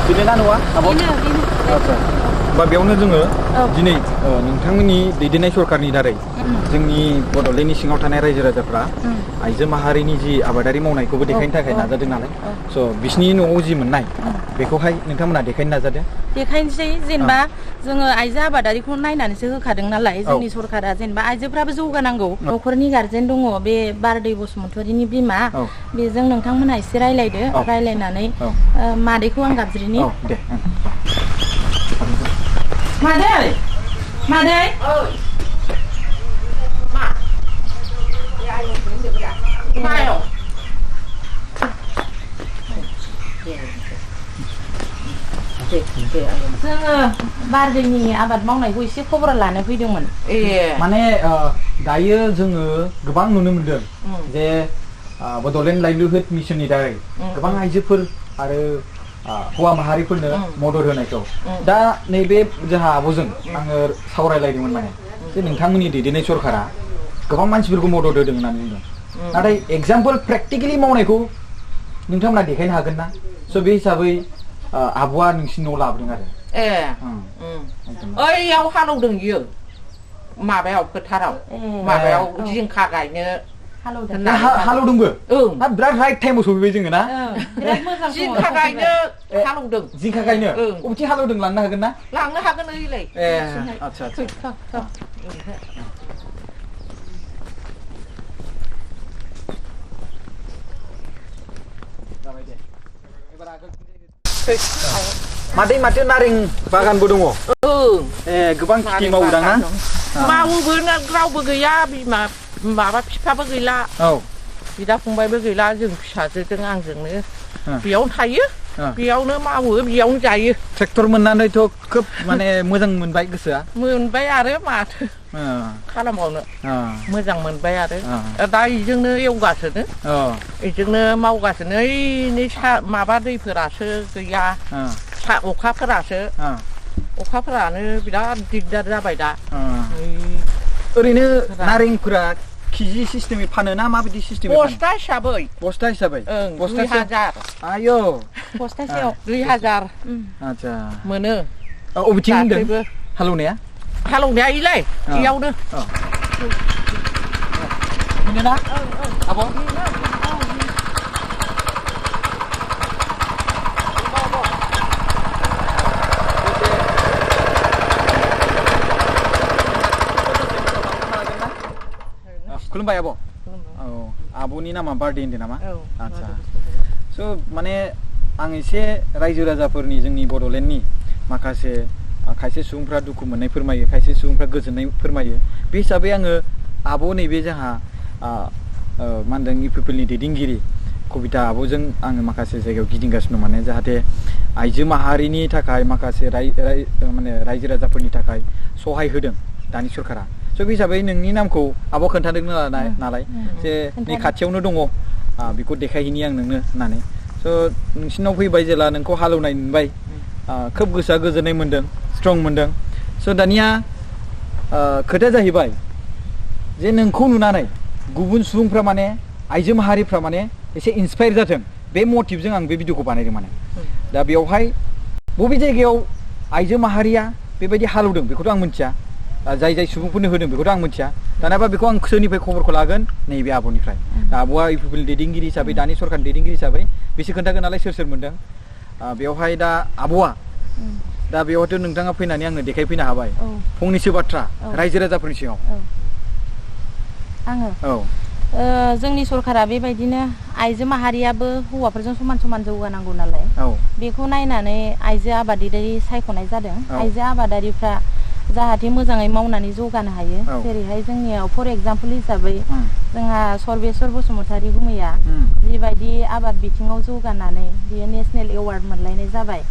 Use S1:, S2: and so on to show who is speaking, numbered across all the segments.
S1: बेना नङा आब' आच्छा होमबा बेयावनो जोङो दिनै नोंथांमोननि दैदेननाय सरकारनि दारै जोंनि बड'लेण्डनि सिङाव थानाय रायजो राजाफ्रा आइजो माहारिनि जि आबादारि मावनायखौबो देखायनो थाखाय नाजादों नालाय स' बिसिनि न'आव जि मोननाय बेखौहाय नोंथांमोना देखायनो नाजादों
S2: देखायनोसै जेनेबा जोङो आइजो आबादारिखौ नायनानैसो होखादों नालाय जोंनि सरकारा जेनेबा आइजोफ्राबो जौगानांगौ न'खरनि गार्जेन दङ बे बारदै बसुमतारिनि बिमा बेजों नोंथांमोनहा एसे रायलायदो रायलायनानै मादैखौ आं गाबज्रिनि
S1: दे
S2: मादै मादै मायाव जोङो बारदैनि आबाद मावनायखौ एसे खबर लानो फैदोंमोन
S1: माने दायो जोङो गोबां नुनो मोनदों जे बड'लेण्ड लाइभलिहुड मिशननि दारै गोबां आइजोफोर आरो हौवा माहारिफोरनो मदद होनायखौ दा नैबे जोंहा आब'जों आङो सावरायलायदोंमोन माने जे नोंथांमोननि दैदेननाय सरकारा गोबां मानसिफोरखौ मदद होदों होननानै बुंदों नाथाय एग्जाम्पल प्रेक्टिकेलि मावनायखौ नोंथांमोना देखायनो हागोन ना स' बे हिसाबै आब'आ नोंसिनि न'आव लाबोदों आरो
S3: ओइयाव हालौदों बियो माबायाव फोथाराव माबायाव जिंखा गायनो
S1: हालौदोंबो बिराद राइट टाइमाव सफैबाय जोङो ना
S3: जिंखा गायनो हालौदों
S1: जिंखा गायनो अबेथि हालौदों लांनो हागोन ना
S3: लांनो हागोन ओइलाय
S1: आच्छा मादै माथो नारें बागानबो दङ गोबां खेथि मावोदां ना
S3: मावोबो रावबो गैया बिमा माबा बिफाबो गैला बिदा फंबायबो गैला जों फिसाजोजों आंजोंनो बेयावनो थायो बेयावनो मावो बेयावनो जायो
S1: ट्रेक्टर मोननानैथ' खोब माने मोजां मोनबाय गोसोआ
S3: मोनबाय आरो माथो खालामबावनो मोजां मोनबाय आरो दा इजोंनो एवगासिनो इजोंनो मावगासिनो ओइनि माबा दैफोरासो गैया अखाफोरानो बिराद दिगदार जाबाय दा
S1: ओरैनो नारेंफोरा केजि सिस्टेमै फानो ना माबायदि सिस्टेमै
S3: बस्ता हिसाबै 2000
S1: आयो
S2: बस्तासेयाव
S3: 2000
S1: आच्छा
S3: मोनो
S1: अबेथिं होनदों
S3: हालौनाया इलाय इयावनो
S1: बेनोना आब' खुलुमबाय आब' आब'नि नामा बारदे होनदों नामा आच्छा स' माने आं एसे रायजो राजाफोरनि जोंनि बड'लेण्डनि माखासे खायसे सुबुंफ्रा दुखु मोननाय फोरमायो खायसे सुबुंफ्रा गोजोननाय फोरमायो बे हिसाबै आङो आब' नैबे जोंहा मा होनदों इउपिपिएलनि दैदेनगिरि कबिता आब'जों आङो माखासे जायगायाव गिदिंगासिनो माने जाहाथे आइजो माहारिनि थाखाय माखासे माने रायजो राजाफोरनि थाखाय सहाय होदों दानि सरकारा स' बे हिसाबै नोंनि नामखौ आब' खोन्थादों नालाय जे नै खाथियावनो दङ बेखौ देखायहैनि आं नोंनो होननानै स' नोंसिनाव फैबाय जेला नोंखौ हालेवनाय नुबाय खोब गोसोआ गोजोननाय मोन्दों स्ट्रं मोन्दों स' दानिया खोथाया जाहैबाय जे नोंखौ नुनानै गुबुन सुबुंफ्रा माने आइजो माहारिफ्रा माने एसे इन्सपायार जाथों बे मटिभजों आं बे भिडिअखौ बानायदों माने दा बेवहाय बबे जायगायाव आइजो माहारिया बेबायदि हालेवदों बेखौथ' आं मिथिया जाय सुबुंफोरनो होदों बेखौथ' आं मिथिया दानाबा बेखौ आं सोरनिफ्राय खबरखौ लागोन नैबे आब'निफ्राय दा आब'आ इउपिपिएल दैदेनगिरि हिसाबै दानि सरकारनि दैदेनगिरि हिसाबै बिसोर खोन्थागोन नालाय सोर मोन्दों बेवहाय दा आब'आ दा बेवहायथ' नोंथाङा फैनानै आंनो देखायफैनो हाबाय फंनैसो बाथ्रा रायजो राजाफोरनि सिगाङाव
S2: आङो जोंनि सरकारा बेबायदिनो आइजो माहारियाबो हौवाफोरजों समान समान जौगानांगौ नालाय बेखौ नायनानै आइजो आबादारि सायख'नाय जादों आइजो आबादारिफ्रा जाहाथे मोजाङै मावनानै जौगानो हायो जेरैहाय जोंनियाव फर एग्जाम्पल हिसाबै जोंहा सर्बेस्वर बसुमतारी गुमैया जिबायदि आबाद बिथिङाव जौगानानै बियो नेसनेल एवार्ड मोनलायनाय जाबाय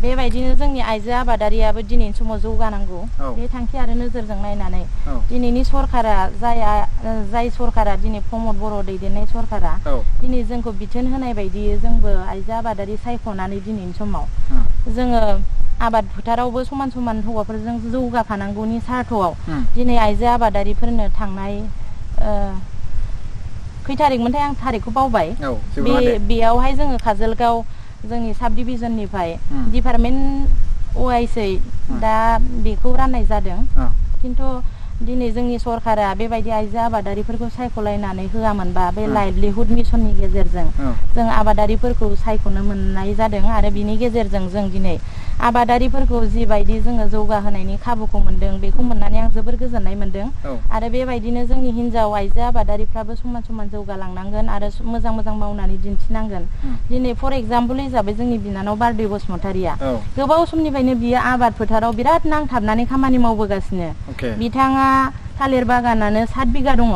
S2: बेबायदिनो जोंनि आइजो आबादारियाबो दिनैनि समाव जौगानांगौ बे थांखि आरो नोजोरजों नायनानै दिनैनि सरकारा जाय सरकारा दिनै प्रमद बर' दैदेननाय सरकारा दिनै जोंखौ बिथोन होनाय बायदियै जोंबो आइजो आबादारि सायख'नानै दिनैनि समाव जोङो आबाद फोथारावबो समान समान हौवाफोरजों जौगाफानांगौनि सार्थआव दिनै आइजो आबादारिफोरनो थांनाय खै थारिखमोनथाय आं थारिखखौ बावबाय बेयावहाय जोङो काजलगाव जोंनि साब डिभिजननिफ्राय डिपार्टमेन्ट वाइसै दा बेखौ राननाय जादों खिन्थु दिनै जोंनि सरकारा बेबायदि आइजो आबादारिफोरखौ सायख'लायनानै होआमोनबा बे लाइभलिहुड मिशननि गेजेरजों जों आबादारिफोरखौ सायख'नो मोननाय जादों आरो बिनि गेजेरजों जों दिनै आबादारिफोरखौ जिबायदि जोङो जौगाहोनायनि खाबुखौ मोनदों बेखौ मोननानै आं जोबोर गोजोननाय मोनदों आरो बेबायदिनो जोंनि हिन्जाव आइजो आबादारिफ्राबो समान समान जौगालांनांगोन आरो मोजां मोजां मावनानै दिन्थिनांगोन दिनै फर एग्जाम्पल हिसाबै जोंनि बिनानाव बारदै बसुमतारिया गोबाव समनिफ्रायनो बियो आबाद फोथाराव बिराद नांथाबनानै खामानि मावबोगासिनो बिथाङा थालिर बागानानो 7 बिगा दङ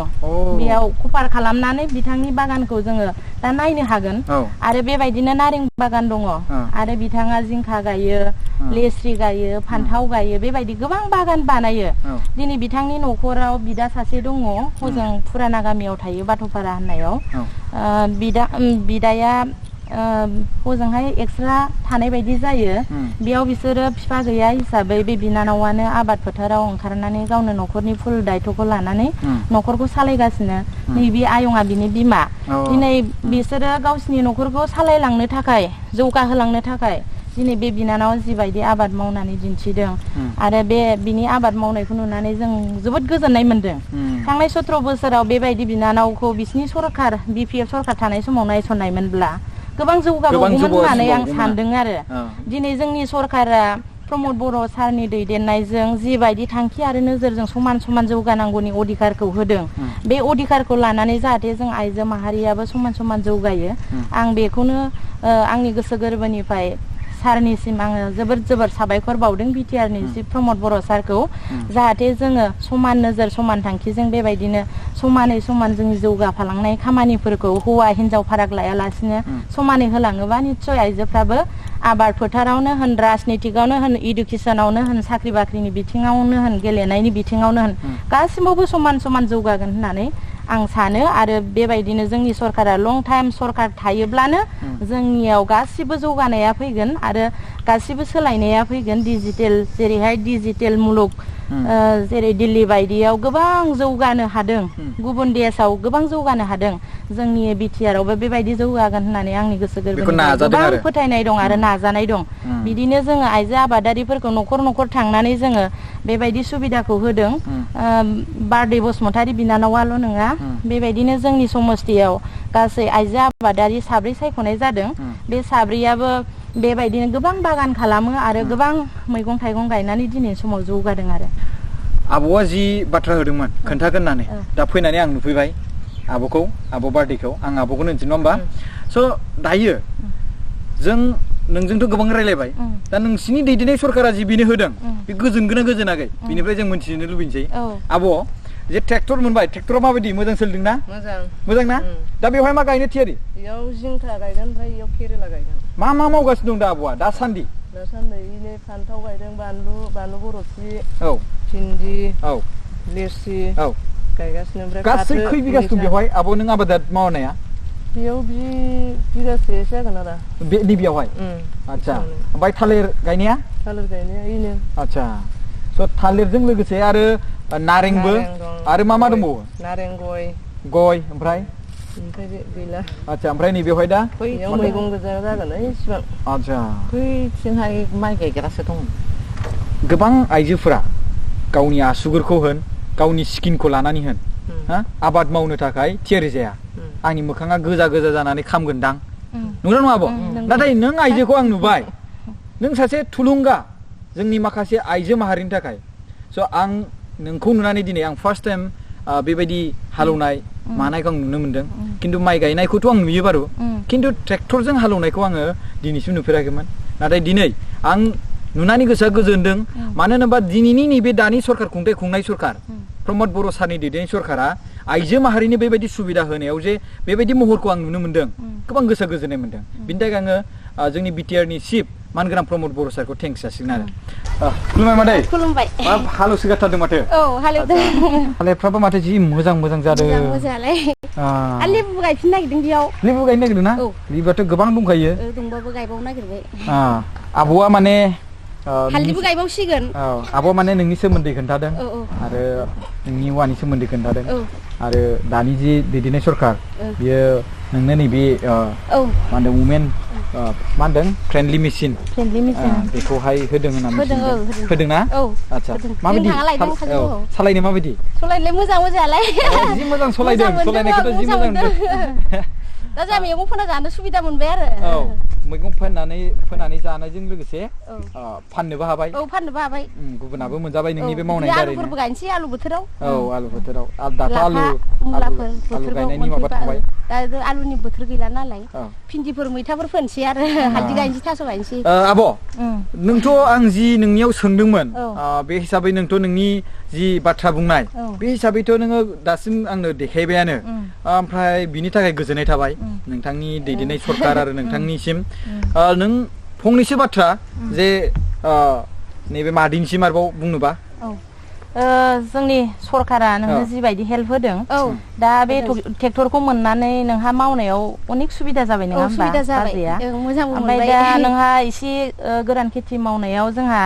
S2: बेयाव कभार खालामनानै बिथांनि बागानखौ जोङो दा नायनो हागोन आरो बेबायदिनो नारें बागान दङ आरो बिथाङा जिंखा गायो लेस्रि गायो फान्थाव गायो बेबायदि गोबां बागान बानायो दिनै बिथांनि न'खराव बिदा सासे दङ हजों फुराना गामियाव थायो बाथ'पारा होननायाव बिदाया हजोंहाय एक्सट्रा थानाय बायदि जायो बेयाव बिसोरो बिफा गैया हिसाबै बे बिनानावानो आबाद फोथाराव ओंखारनानै गावनो न'खरनि फुल दायथ'खौ लानानै न'खरखौ सालायगासिनो नैबे आयंआ बिनि बिमा दिनै बिसोरो गावसिनि न'खरखौ सालायलांनो थाखाय जौगाहोलांनो थाखाय दिनै बे बिनानावा जिबायदि आबाद मावनानै दिन्थिदों आरो बिनि आबाद मावनायखौ नुनानै जों जोबोद गोजोननाय मोनदों थांनाय 17 बोसोराव बेबायदि बिनानावखौ बिसिनि सरकार बिपिएफ सरकार थानाय समाव नायसननायमोनब्ला गोबां जौगाबावगौमोन होननानै आं सानदों आरो दिनै जोंनि सरकारा प्रमद बर' सारनि दैदेननायजों जिबायदि थांखि आरो नोजोरजों समान समान जौगानांगौनि अधिकारखौ होदों बे अधिकारखौ लानानै जाहाथे जों आइजो माहारियाबो समान समान जौगायो आं बेखौनो आंनि गोसो गोरबोनिफ्राय सारनिसिम आङो जोबोर साबायखर बावदों बिटिआरनि प्रमद बर' सारखौ जाहाथे जोङो समान नोजोर समान थांखिजों बेबायदिनो समानै समान जोंनि जौगाफालांनाय खामानिफोरखौ हौवा हिन्जाव फाराग लायालासिनो समानै होलाङोबा निस्सय आइजोफ्राबो आबाद फोथारावनो होन राजनितिकआवनो होन इडुकेसनावनो होन साख्रि बाख्रिनि बिथिङावनो होन गेलेनायनि बिथिङावनो होन गासिबावबो समान समान जौगागोन होननानै आं सानो आरो बेबायदिनो जोंनि सरकारा लं टाइम सरकार थायोब्लानो जोंनियाव गासिबो जौगानाया फैगोन आरो गासिबो सोलायनाया फैगोन डिजिटेल जेरैहाय डिजिटेल मुलुग जेरै दिल्ली बायदियाव गोबां जौगानो हादों गुबुन देशाव गोबां जौगानो हादों जोंनि बिटिआरावबो बेबायदि जौगागोन होननानै आंनि गोसो गोरबोनिफ्राय गोबां फोथायनाय दं आरो नाजानाय दं बिदिनो जोङो आइजो आबादारिफोरखौ न'खर न'खर थांनानै जोङो बेबायदि सुबिदाखौ होदों बारदै बसुमतारी बिनानावाल' नङा बेबायदिनो जोंनि समस्थियाव गासै आइजो आबादारि 7 सायख'नाय जादों बे 7आबो बेबायदिनो गोबां बागान खालामो आरो गोबां मैगं थाइगं गायनानै दिनैनि समाव जौगादों आरो
S1: आब'आ जि बाथ्रा होदोंमोन खोन्थागोन होननानै दा फैनानै आं नुफैबाय आब' बारदैखौ आं आब'खौनो होनसै नङा होमबा स' दायो जों नोंजोंथ' गोबां रायलायबाय दा नोंसिनि दैदेननाय सरकारा जि बेनो होदों बे गोजोनगोना गोजोनाखै बिनिफ्राय जों मोनथिनो लुबैनोसै आब' जे ट्रेक्टर मोनबाय ट्रेक्टरा माबायदि मोजां सोलिदों ना मोजां ना दा बेवहाय मा गायनो थियारि
S3: बेयाव जिंखा गायगोन ओमफ्राय बेयाव केरेला गायगोन
S1: मा मावगासिनो दं दा आब'आ दासान्दि
S3: नै फान्थाव गायदों बानलु बरफि भिन्दि लेस्रि गायगासिनो ओमफ्राय
S1: गासै खै बिगासो दं बेवहाय आब' नों आबाद मावनाया
S3: बेयाव बिगासे जागोन आरो
S1: बे नैबेयावहाय आच्छा ओमफ्राय थालिर गायनाया
S3: इनो
S1: आच्छा स' थालिरजों लोगोसे आरो नारेंबो आरो मा दंबावो
S3: नारें गय
S1: ओमफ्राय
S3: गैला
S1: आच्छा ओमफ्राय नैबेवहाय दा
S3: बैयाव मैगं गोजा जागोन इसिबां
S1: आच्छा
S3: बैथिंहाय माइ गायग्रासो दं
S1: गोबां आइजोफोरा गावनि आसुगुरखौ होन गावनि स्किनखौ लानानै होन आबाद मावनो थाखाय थियारि जाया आंनि मोखाङा गोजा जानानै खामगोनदां नंगौना नङा आब' नाथाय नों आइजोखौ आं नुबाय नों सासे थुलुंगा जोंनि माखासे आइजो माहारिनि थाखाय स' आं नोंखौ नुनानै दिनै आं फार्स्ट टाइम बेबायदि हालौनाय मानायखौ आं नुनो मोनदों खिन्थु माइ गायनायखौथ' आं नुयो बारु खिन्थु ट्रेक्टरजों हालौनायखौ आङो दिनैसिम नुफेराखैमोन नाथाय दिनै आं नुनानै गोसोआ गोजोनदों मानो होनोबा दिनैनि नैबे दानि सरकार खुंनाय सरकार प्रमद बर' सारनि दैदेननाय सरकारा आइजो माहारिनि बेबायदि सुबिदा होनायाव जे बेबायदि महरखौ आं नुनो मोनदों गोबां गोसोआ गोजोननाय मोनदों बिनि थाखाय आङो जोंनि बिटिआरनि चिफ मानगोनां प्रमद बर' सारखौ थेंक्स जासिगोन आरो खुलुमबाय मादै
S2: खुलुमबाय
S1: हालौसोगारथारदों माथो
S2: हालेवदों
S1: थालिरफ्राबो माथो जि मोजां जादों
S2: मोजाङालाय लेबु गायफिन नागिरदों बेयाव
S1: लेबु गायनो नागिरदों ना लेबुआथ' गोबां दंखायो
S2: दंबाबो गायबावनो नागिरबाय
S1: आब'आ माने
S4: हालदैबो गायबावसिगोन
S1: आब' माने नोंनि सोमोन्दै खोन्थादों आरो नोंनि औवानि सोमोन्दै खोन्थादों आरो दानि जि दैदेननाय सरखार बियो नोंनो नैबे मा होनदों वुमेन मा होनदों फ्रेन्डलि मेसिन बेखौहाय होदों होनना होदों ना आच्छा माबायदि सालायनो माबायदि
S4: सालायनो मोजां मोजाङालाय
S1: जि मोजां सालायदों सालायनायखौथ' जि मोजां
S4: दा जोंहा मैगं फोना जानो सुबिदा मोनबाय आरो
S1: मैगं फोनानै जानायजों लोगोसे फाननोबो हाबाय
S4: फाननोबो हाबाय
S1: गुबुनाबो मोनजाबाय नोंनि बे मावनाय दारैनो
S4: आलुफोरबो गायनोसै आलु बोथोराव
S1: आलु बोथोराव दाथ' आलु गायनायनि माबा थांबाय
S4: दा आलुनि बोथोर गैला नालाय भिन्दिफोर मैथाफोर फोनसै आरो हालदै गायनोसै थास' गायनोसै
S1: आब' नोंथ' आं जि नोंनियाव सोंदोंमोन बे हिसाबै नोंथ' नोंनि जि बाथ्रा बुंनाय बे हिसाबैथ' नोङो दासिम आंनो देखायबायानो ओमफ्राय बिनि थाखाय गोजोननाय थाबाय नोंथांनि दैदेननाय सरखार आरो नोंथांनिसिम नों फंनैसो बाथ्रा जे नैबे मादैनिसिम आरोबाव बुंनोबा
S2: जोंनि सरकारा नोंनो जिबायदि हेल्प होदों दा बे ट्रेक्टरखौ मोननानै नोंहा मावनायाव अनेक सुबिदा जाबाय नङा होमबा बाजैया ओमफ्राय दा नोंहा एसे गोरान खेथि मावनायाव जोंहा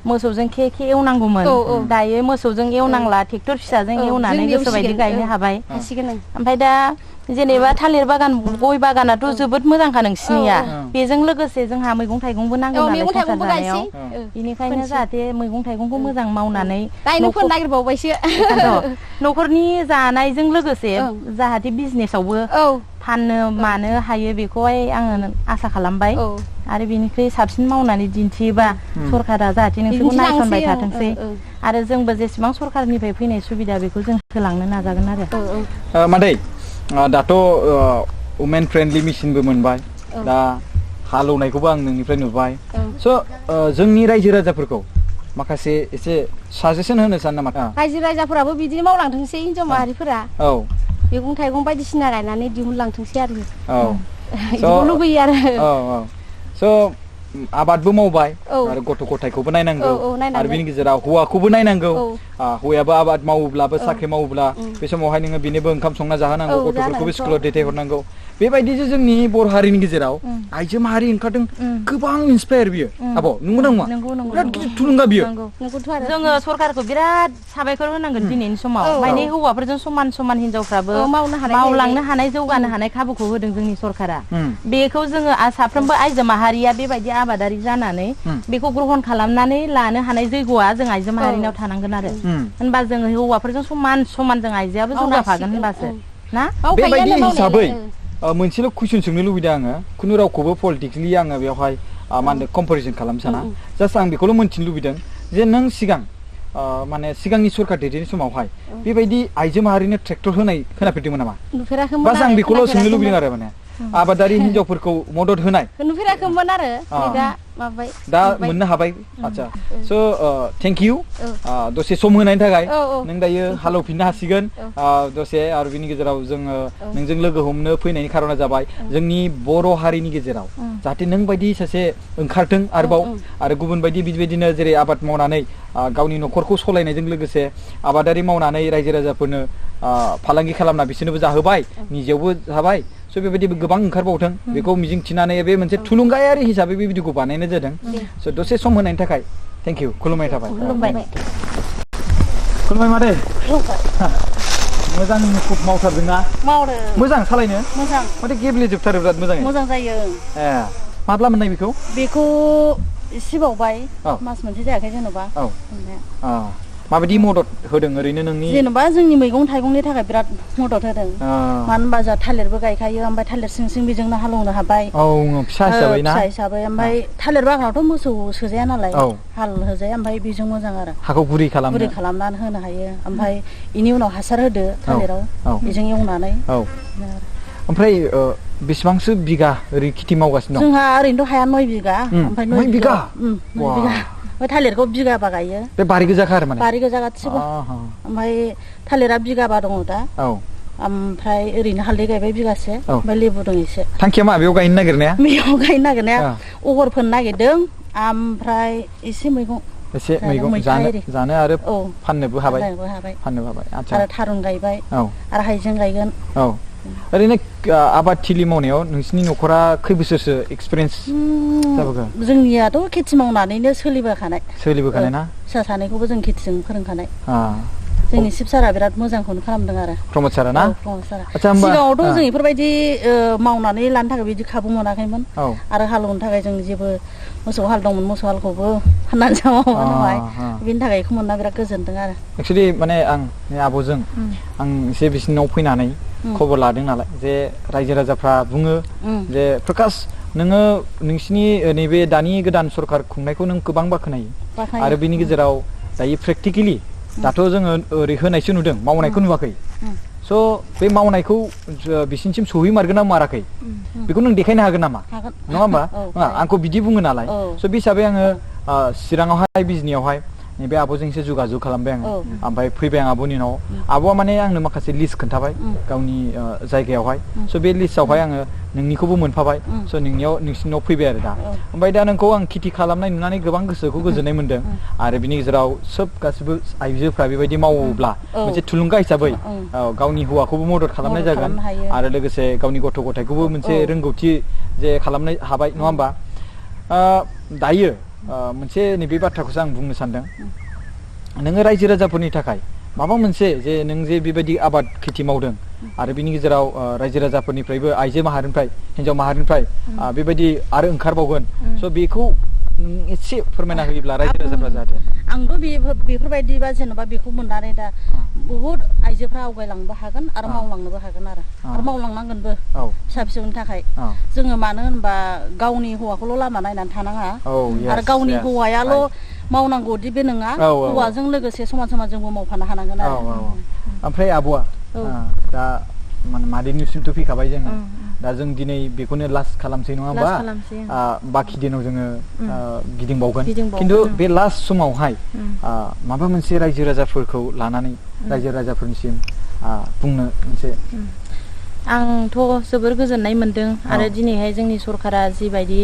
S2: मोसौजों खे एवनांगौमोन दायो मोसौजों एवनांला ट्रेक्टर फिसाजों एवनानै गोसोबायदि गायनो हाबाय ओमफ्राय दा जेनेबा थालिर बागान गय बागानाथ' जोबोद मोजांखा नोंसिनिया बेजों लोगोसे जोंहा मैगं थाइगंबो नांगौ नालाय संसार जानायाव बेनिखायनो जाहाथे मैगं थाइगंखौ मोजां मावनानै न'खरनि जानायजों लोगोसे जाहाथे बिजनेसावबो फाननो मानो हायो बेखौहाय आङो आसा खालामबाय आरो बेनिख्रुइ साबसिन मावनानै दिन्थियोबा सरकारा जाहाथे नोंसोरखौ नायसनबाय थाथोंसै आरो जोंबो जेसेबां सरकारनिफ्राय फैनाय सुबिदा बेखौ जों होलांनो नाजागोन आरो
S1: मादै दाथ' वुमेन फ्रेन्डलि मेसिनबो मोनबाय दा हालौनायखौबो आं नोंनिफ्राय नुबाय स' जोंनि रायजो राजाफोरखौ माखासे एसे साजेसन होनो सानो नामा
S4: रायजो राजाफोराबो बिदिनो मावलांथोंसै हिनजाव माहारिफोरा मैगं थाइगं बायदिसिना गायनानै दिहुनलांथोंसै आरो बिदिखौ लुबैयो आरो
S1: स' आबादबो मावबाय आरो गथ' गथायखौबो नायनांगौ आरो बेनि गेजेराव हौवाखौबो नायनांगौ हौवायाबो आबाद मावोब्लाबो साख्रि मावोब्ला बे समावहाय नोङो बेनोबो ओंखाम संना जाहोनांगौ गथ'फोरखौबो स्कुलाव दैथायहरनांगौ बेबायदिसो जोंनि बर' हारिनि गेजेराव आइजो माहारि ओंखारदों गोबां इन्सपायार बियो आब' नंगौना नङा बिराद गिदिर थुलुंगा बियो
S2: जोङो सरकारखौ बिराद साबायखर होनांगोन दिनैनि समाव माने हौवाफोरजों समान समान हिनजावफ्राबो मावलांनो हानाय जौगानो हानाय खाबुखौ होदों जोंनि सरकारा बेखौ जोङो साफ्रोमबो आइजो माहारिया बेबायदि आबादारि जानानै बेखौ ग्रहण खालामनानै लानो हानाय जैग'आ जों आइजो माहारिनाव थानांगोन आरो होनबा जोङो हौवाफोरजों समान समान जों आइजोआबो जौगाफागोन होनबासो ना
S1: बेबायदि हिसाबै मोनसेल' कुइसन सोंनो लुबैदों आङो खुनु रावखौबो पलिटिकेलि आङो बेवहाय मा होनदों कम्पेरिजन खालामनो साना जास्ट आं बेखौल' मोनथिनो लुबैदों जे नों सिगां माने सिगांनि सरकार दैदेननाय समावहाय बेबायदि आइजो माहारिनो ट्रेक्टर होनाय खोनाफेरदोंमोन नामा बास आं बेखौल' सोंनो लुबैदों आरो माने आबादारि हिनजावफोरखौ मदद होनाय
S4: नुफेराखैमोन आरो
S1: दा मोननो हाबाय आच्छा स' थेंक इउ दसे सम होनायनि थाखाय नों दायो हालौफिननो हासिगोन दसे आरो बिनि गेजेराव जोङो नोंजों लोगो हमनो फैनायनि खारना जाबाय जोंनि बर' हारिनि गेजेराव जाहाथे नों बायदि सासे ओंखारथों आरोबाव आरो गुबुन बायदि बेबायदिनो जेरै आबाद मावनानै गावनि न'खरखौ सलायनायजों लोगोसे आबादारि मावनानै रायजो राजाफोरनो फालांगि खालामना बिसोरनोबो जाहोबाय निजेयावबो जाबाय स' बेबायदि गोबां ओंखारबावथों बेखौ मिजिंथिनानै बे मोनसे थुलुंगायारि हिसाबै बे भिडिअखौ बानायनाय जादों स' दसे सम होनायनि थाखाय थेंक इउ खुलुमनाय थाबाय खुलुमबाय मादै मोजां मुखुब मावथारदोंना मोजां सालायनो
S4: मोजां
S1: माथो गेब्लेजोबथारो बिराद
S4: मोजां जायो
S1: माब्ला मोननाय बेखौ
S4: एसे बावबाय मास मोनसे जायाखै जेन'बा
S1: माबायदि मदद होदों ओरैनो नोंनि
S4: जेन'बा जोंनि मैगं थाइगंनि थाखाय बिराद मदद होदों मानो होनबा जोंहा थालिरबो गायखायो ओमफ्राय थालिर सिं बेजोंनो हालौनो हाबाय
S1: फिसा
S4: हिसाबै ओमफ्राय थालिर बागानावथ' मोसौ सोजाया नालाय हाल होजाया ओमफ्राय बेजों मोजां आरो
S1: हाखौ गुरै
S4: खालामनानै होनो हायो ओमफ्राय बेनि उनाव हासार होदो थालिराव बेजों एवनानै
S1: ओमफ्राय बेसेबांसो बिगा ओरै खेथि मावगासिनो दं
S4: जोंहा ओरैनोथ' हाया 9 बिगा ओमफ्राय 9 बिगा थालिरखौ बिगाबा गायो
S1: बे बारि गोजाखा आरो माने
S4: बारि गोजा गासिबो ओमफ्राय थालिरा बिगाबा दङ दा ओमफ्राय ओरैनो हालदै गायबाय बिगासे ओमफ्राय लेबु दं एसे
S1: थांखिया मा बेयाव गायनो नागिरनाया
S4: अगर फोनो नागिरदों ओमफ्राय एसे मैगं
S1: जानो आरो फाननोबो हाबाय
S4: आरो थारुन गायबाय आरो हाइजें गायगोन
S1: ओरैनो आबाद थिलि मावनायाव नोंसिनि न'खरा खै बोसोरसो एक्सपिरियेन्स जाबोखो?
S5: जोंनियाथ' खेथि मावनानैनो सोलिबोखानाय
S1: ना?
S5: फिसा सानैखौबो जों खेथिजों फोरोंखानाय। जोंनि शिब सारा बिराद मोजांखौनो खालामदों आरो।
S1: प्रमद सारा ना?
S5: प्रमद सारा। सिगाङावथ' जों बेफोरबायदि मावनानै लानो थाखाय बिदि खाबु मोनाखैमोन आरो हालेवनो थाखाय जों जेबो मोसौ हाल दंमोन, मोसौ हालखौबो फाननानै मावाय बिनि थाखाय बेखौ मोनना बिराद गोजोनदों आरो।
S1: एक्चुअलि माने आं आब'जों आं एसे बिसिनाव फैनानै खबर लादों नालाय जे रायजो राजाफ्रा बुङो जे प्रकाश नोङो नोंसिनि नैबे दानि गोदान सरखार खुंनायखौ नों गोबां बाख्नायो आरो बिनि गेजेराव दायो प्रेक्टिकेलि दाथ' जोङो ओरै होनायसो नुदों, मावनायखौ नुवाखै। स' बे मावनायखौ बिसिनिसिम सहैमारगोन ना माराखै बेखौ नों देखायनो हागोन नामा? नङा होमबा? आंखौ बिदि बुङो नालाय। स' बे हिसाबै आङो चिराङावहाय बिजनियावहाय नैबे आब'जों एसे जगाजग खालामबाय आङो। ओमफ्राय फैबाय आं आब'नि उनाव। आब'आ माने आंनो माखासे लिस्ट खोन्थाबाय गावनि जायगायावहाय। स' बे लिस्टआवहाय आङो नोंनिखौबो मोनफाबाय। स' नोंसिनाव फैबाय आरो दा। ओमफ्राय दा नोंखौ आं खेथि खालामनाय नुनानै गोबां गोसोखौ गोजोननाय मोन्दों आरो बिनि गेजेराव सोब गासिबो आइजोफ्रा बेबायदि मावोब्ला मोनसे थुलुंगा हिसाबै गावनि हौवाखौबो मदद खालामनाय जागोन आरो लोगोसे गावनि गथ' गथायखौबो मोनसे रोंगौथि जे खालामनो हाबाय, नङा होमबा? दायो मोनसे नैबे बाथ्राखौसो आं बुंनो सानदों। नोङो रायजो राजाफोरनि थाखाय माबा मोनसे जे नों जे बेबायदि आबाद खेथि मावदों आरो बिनि गेजेराव रायजो राजाफोरनिफ्रायबो आइजो माहारिनिफ्राय हिन्जाव माहारिनिफ्राय बेबायदि आरो ओंखारबावगोन। स' बेखौ एसे फोरमायना होयोब्ला रायजो राजाफ्रा जाहाथे।
S5: आंथ' बेफोरबायदिबा जेनेबा बेखौ मोननानै दा बुहुद आइजोफ्रा आवगायलांनोबो हागोन आरो मावलांनोबो हागोन आरो मावलांनांगोनबो फिसा फिसौनि थाखाय। जोङो मानो होनबा गावनि हौवाखौल' लामा नायनानै थानाङा आरो गावनि हौवायाल' मावनांगौदि बे नङा, हौवाजों लोगोसे समान समान जोंबो मावफानो हानांगोन आरो।
S1: ओमफ्राय आब'आ दा मादैनिसिमथ' फैखाबाय जोङो। दा जों दिनै बेखौनो लास्ट खालामसै, नङा होमबा? बाखि दिनाव जोङो गिदिंबावगोन। खिन्थु बे लास्ट समावहाय माबा मोनसे रायजो राजाफोरखौ लानानै रायजो राजाफोरनिसिम बुंनो मोनसे।
S2: आंथ' जोबोर गोजोननाय मोन्दों आरो दिनैहाय जोंनि सरकारा जिबायदि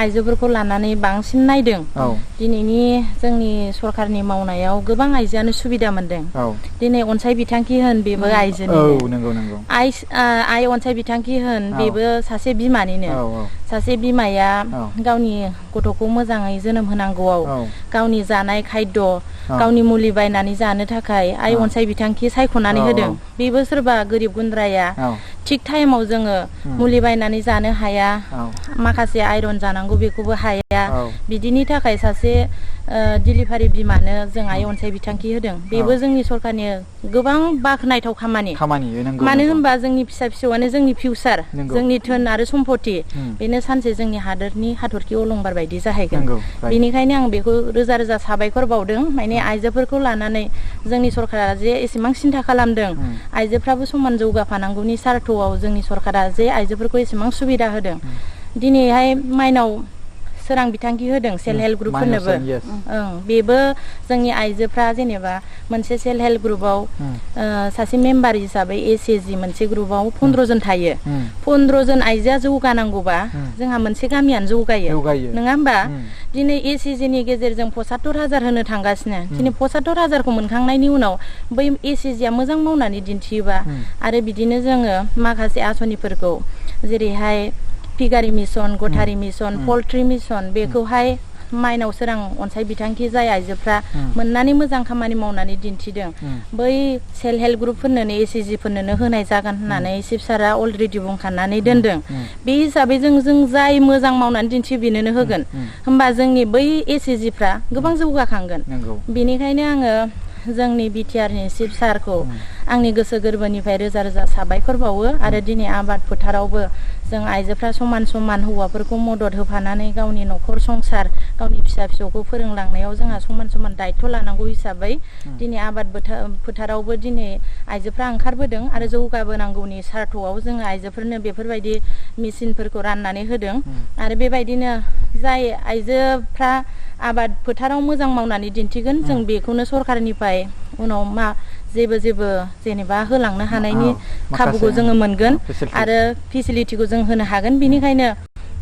S2: आइजोफोरखौ लानानै बांसिन नायदों, दिनैनि जोंनि सरकारनि मावनायाव गोबां आइजोआनो सुबिदा मोन्दों। दिनै अनसाय बिथांखि होन, बेबो आइजोनिनो। आइ अनसाय बिथांखि होन, बेबो सासे बिमानिनो। सासे बिमाया गावनि गथ'खौ मोजाङै जोनोम होनांगौआव गावनि जानाय खायद' गावनि मुलि बायनानै जानो थाखाय आइ अनसाय बिथांखि सायख'नानै होदों। बेबो सोरबा गोरिब गुन्द्राया थिग टाइमाव जोङो मुलि बायनानै जानो हाया, माखासे आइरन जानांगौ बेखौबो हाया, बिदिनि थाखाय सासे डिलिभारि बिमानो जों आइ अनसाय बिथांखि होदों। बेबो जोंनि सरकारनि गोबां बाख्नायथाव खामानि। मानो होनबा जोंनि फिसा फिसौआनो जोंनि फिउचार, जोंनि धोन आरो सम्पति। बेनो सानसे जोंनि हादोरनि हाथरखि अलंबार बायदि जाहैगोन। बेनिखायनो आं बेखौ रोजा रोजा साबायखर बावदों। माने आइजोफोरखौ लानानै जोंनि सरकारा जे एसेबां सिन्था खालामदों, आइजोफ्राबो समान जौगाफानांगौनि सार्थआव जोंनि सरकारा जे आइजोफोरखौ एसेबां सुबिदा होदों। दिनैहाय माइनाव सोरां बिथांखि होदों सेल्फ हेल्प ग्रुपफोरनोबो। बेबो जोंनि आइजोफ्रा जेनेबा मोनसे सेल्फ हेल्प ग्रुपआव सासे मेम्बार हिसाबै एसएसजि मोनसे ग्रुपआव 15 जन थायो। 15 जन आइजोआ जौगानांगौबा जोंहा मोनसे गामियानो जौगायो, नङा होमबा? दिनै एसएसजिनि गेजेरजों 75,000 होनो थांगासिनो। दिनै 75,000खौ मोनखांनायनि उनाव बै एसएसजिया मोजां मावनानै दिन्थियोबा आरो बिदिनो जोङो माखासे आसनिफोरखौ जेरैहाय फिगारि मिसन, गथारि मिसन, पल्ट्रि मिसन, बेखौहाय माइनाव सोरां अनसाय बिथांखि जाय आइजोफ्रा मोननानै मोजां खामानि मावनानै दिन्थिदों, बै सेल्फ हेल्प ग्रुपफोरनोनो एसएसजिफोरनोनो होनाय जागोन होननानै शिब सारा अलरेडि बुंखानानै दोनदों। बे हिसाबै जों जाय मोजां मावनानै दिन्थियो बेनोनो होगोन। होमबा जोंनि बै एसएसजिफ्रा गोबां जौगाखांगोन। बेनिखायनो आङो जोंनि बिटिआरनि शिब सारखौ आंनि गोसो गोरबोनिफ्राय रोजा रोजा साबायखर बावो आरो दिनै आबाद फोथारावबो जों आइजोफ्रा समान समान हौवाफोरखौ मदद होफानानै गावनि न'खर संसार गावनि फिसा फिसौखौ फोरोंलांनायाव जोंहा समान समान दायथ' लानांगौ हिसाबै दिनै आबाद फोथारावबो दिनै आइजोफ्रा ओंखारबोदों आरो जौगाबोनांगौनि सार्थआव जोङो आइजोफोरनो बेफोरबायदि मेसिनफोरखौ राननानै होदों। आरो बेबायदिनो जाय आइजोफ्रा आबाद फोथाराव मोजां मावनानै दिन्थिगोन जों बेखौनो सरकारनिफ्राय उनाव जेबो जेनेबा होलांनो हानायनि खाबुखौ जोङो मोनगोन आरो फेसिलिटिखौ जों होनो हागोन। बेनिखायनो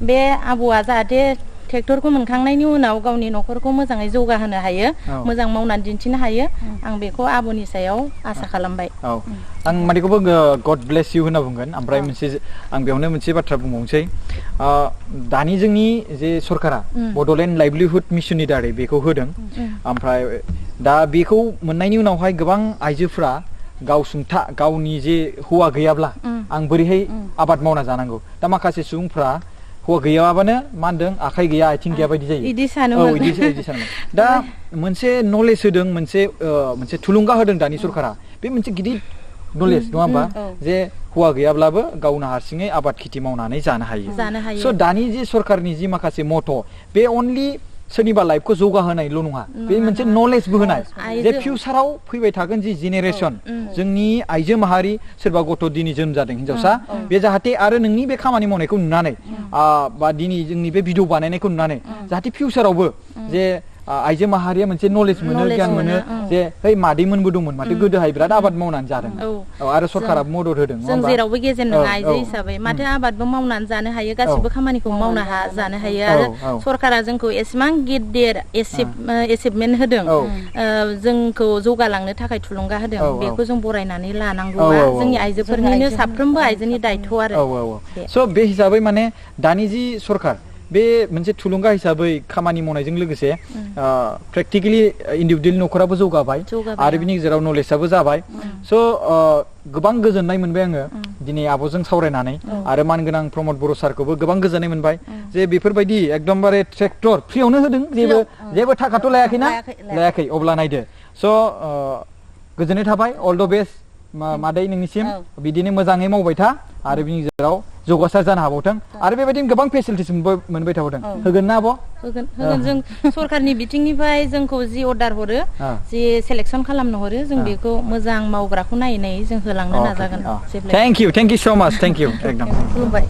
S2: बे आबौआ जाहाथे ट्रेक्टरखौ मोनखांनायनि उनाव गावनि न'खरखौ मोजाङै जौगाहोनो हायो मोजां मावनानै दिन्थिनो हायो आं बेखौ आब'नि सायाव आसा खालामबाय
S1: आं मादैखौबो गड ब्लेस इउ होनना बुंगोन ओमफ्राय मोनसे आं बेयावनो मोनसे बाथ्रा बुंबावनोसै दानि जोंनि जे सरकारा बड'लेण्ड लाइभलिहुड मिशननि दारै बेखौ होदों ओमफ्राय दा बेखौ मोननायनि उनावहाय गोबां आइजोफ्रा गावसुंथा गावनि जे हौवा गैयाब्ला आं बोरैहाय आबाद मावना जानांगौ दा माखासे सुबुंफ्रा हौवा गैयाबानो मा होनदों आखाइ गैया आथिं गैया बायदि जायो
S2: इदि सानोमोन
S1: इदि सानोमोन दा मोनसे नलेज होदों मोनसे थुलुंगा होदों दानि सरकारा बे मोनसे गिदिर नलेज नङा होमबा जे हौवा गैयाब्लाबो गावनो हारसिङै आबाद खेथि मावनानै जानो हायो स' दानि जे सरकारनि जि माखासे मट' बे अनलि सोरनिबा लाइफखौ जौगाहोनायल' नङा बे मोनसे नलेजबो होनाय जे फिउचाराव फैबाय थागोन जि जेनेरेसन जोंनि आइजो माहारि सोरबा गथ' दिनै जोनोम जादों हिनजावसा बे जाहाथे आरो नोंनि बे खामानि मावनायखौ नुनानै बा दिनै जोंनि बे भिडिअ बानायनायखौ नुनानै जाहाथे फिउचारावबो जे आइजो माहारिया मोनसे नलेज मोनो गियान मोनो जे है मादैमोनबो दंमोन माथो गोदोहाय बिराद आबाद मावनानै जादों आरो सरकाराबो मदद होदों
S2: जों जेरावबो गेजेर नङा आइजो हिसाबै माथो आबादबो मावनानै जानो हायो गासिबो खामानिखौ मावनो जानो हायो आरो सरकारा जोंखौ एसेबां गिदिर एसिभमेन्ट होदों जोंखौ जौगालांनो थाखाय थुलुंगा होदों बेखौ जों बरायनानै लानांगौआ जोंनि आइजोफोरनिनो साफ्रोमबो आइजोनि दायथ' आरो
S1: स' बे हिसाबै माने दानि जि सरकार बे मोनसे थुलुंगा हिसाबै खामानि मावनायजों लोगोसे प्रेक्टिकेलि इन्डिभिजुवेल न'खराबो जौगाबाय आरो बिनि गेजेराव नलेजआबो जाबाय स' गोबां गोजोननाय मोनबाय आङो दिनै आब'जों सावरायनानै आरो मानगोनां प्रमद बर' सारखौबो गोबां गोजोननाय मोनबाय जे बेफोरबायदि एकदमबारे ट्रेक्टर फ्रियावनो होदों जेबो थाखाथ' लायाखै अब्ला नायदो स' गोजोननाय थाबाय अल द बेस्ट मादै नोंनिसिम बिदिनो मोजाङै मावबाय था आरो बिनि गेजेराव जौगासार जानो हाबावथों आरो बेबायदिनो गोबां फेसिलिटिस मोनबाय थाबावथों होगोन ना आब'
S2: होगोन जों सरकारनि बिथिंनिफ्राय जोंखौ जि अर्डार हरो जि सेलेक्सन खालामनो हरो जों बेखौ मोजां मावग्राखौ नायै जों होलांनो नाजागोन
S1: थेंक इउ स' माच थेंक इउ एकदम
S2: खुलुमबाय